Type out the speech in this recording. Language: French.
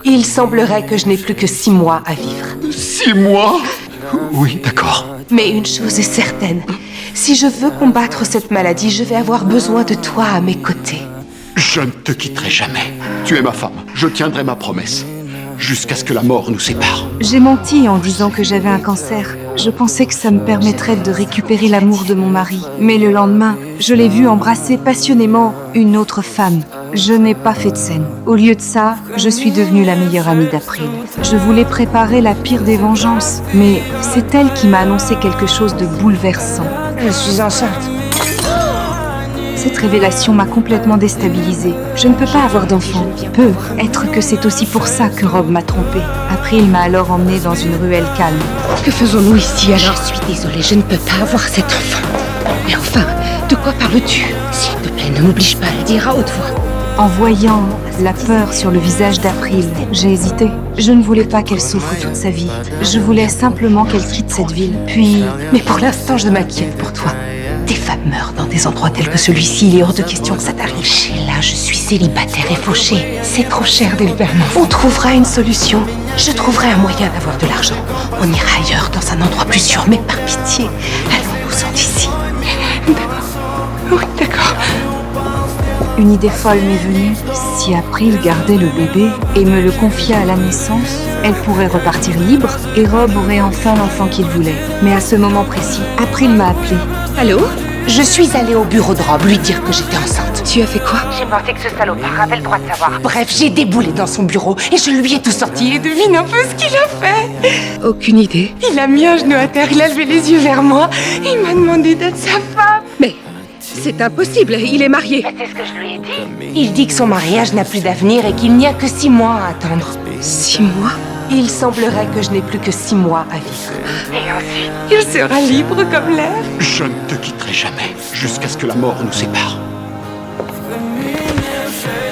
Il semblerait que je n'ai plus que 6 mois à vivre. 6 mois? Oui, d'accord. Mais une chose est certaine. Si je veux combattre cette maladie, je vais avoir besoin de toi à mes côtés. Je ne te quitterai jamais. Tu es ma femme. Je tiendrai ma promesse. Jusqu'à ce que la mort nous sépare. J'ai menti en disant que j'avais un cancer. Je pensais que ça me permettrait de récupérer l'amour de mon mari. Mais le lendemain, je l'ai vu embrasser passionnément une autre femme. Je n'ai pas fait de scène. Au lieu de ça, je suis devenue la meilleure amie d'April. Je voulais préparer la pire des vengeances, mais c'est elle qui m'a annoncé quelque chose de bouleversant. Je suis enceinte. Cette révélation m'a complètement déstabilisée. Je ne peux pas avoir d'enfant. Peut-être que c'est aussi pour ça que Rob m'a trompée. April m'a alors emmenée dans une ruelle calme. Que faisons-nous ici alors? Je suis désolée, je ne peux pas avoir cet enfant. Mais enfin, de quoi parles-tu? S'il te plaît, ne m'oblige pas à le dire à haute voix. En voyant la peur sur le visage d'April, j'ai hésité. Je ne voulais pas qu'elle souffre toute sa vie. Je voulais simplement qu'elle quitte cette ville. Puis, Mais pour l'instant, je m'inquiète pour toi. Des femmes meurent dans des endroits tels que celui-ci. Il est hors de question que ça t'arrive. Sheila, je suis célibataire et fauchée. C'est trop cher d'élever un enfant. On trouvera une solution. Je trouverai un moyen d'avoir de l'argent. On ira ailleurs, dans un endroit plus sûr. Mais par pitié, allons-nous-en d'ici. D'accord. Oui, d'accord. une idée folle m'est venue. Si April gardait le bébé et me le confiait à la naissance, elle pourrait repartir libre et Rob aurait enfin l'enfant qu'il voulait. Mais à ce moment précis, April m'a appelé. Allô? Je suis allée au bureau de Rob lui dire que j'étais enceinte. Tu as fait quoi? J'ai pensé que ce salopard avait le droit de savoir. Bref, j'ai déboulé dans son bureau et je lui ai tout sorti. Et devine un peu ce qu'il a fait. Aucune idée. Il a mis un genou à terre, il a levé les yeux vers moi et il m'a demandé d'être sa femme. Mais c'est impossible, il est marié. C'est ce que je lui ai dit. Il dit que son mariage n'a plus d'avenir et qu'il n'y a que 6 mois à attendre. 6 mois? Il semblerait que je n'ai plus que 6 mois à vivre. Et ensuite, il sera libre comme l'air. Je ne te quitterai jamais, jusqu'à ce que la mort nous sépare.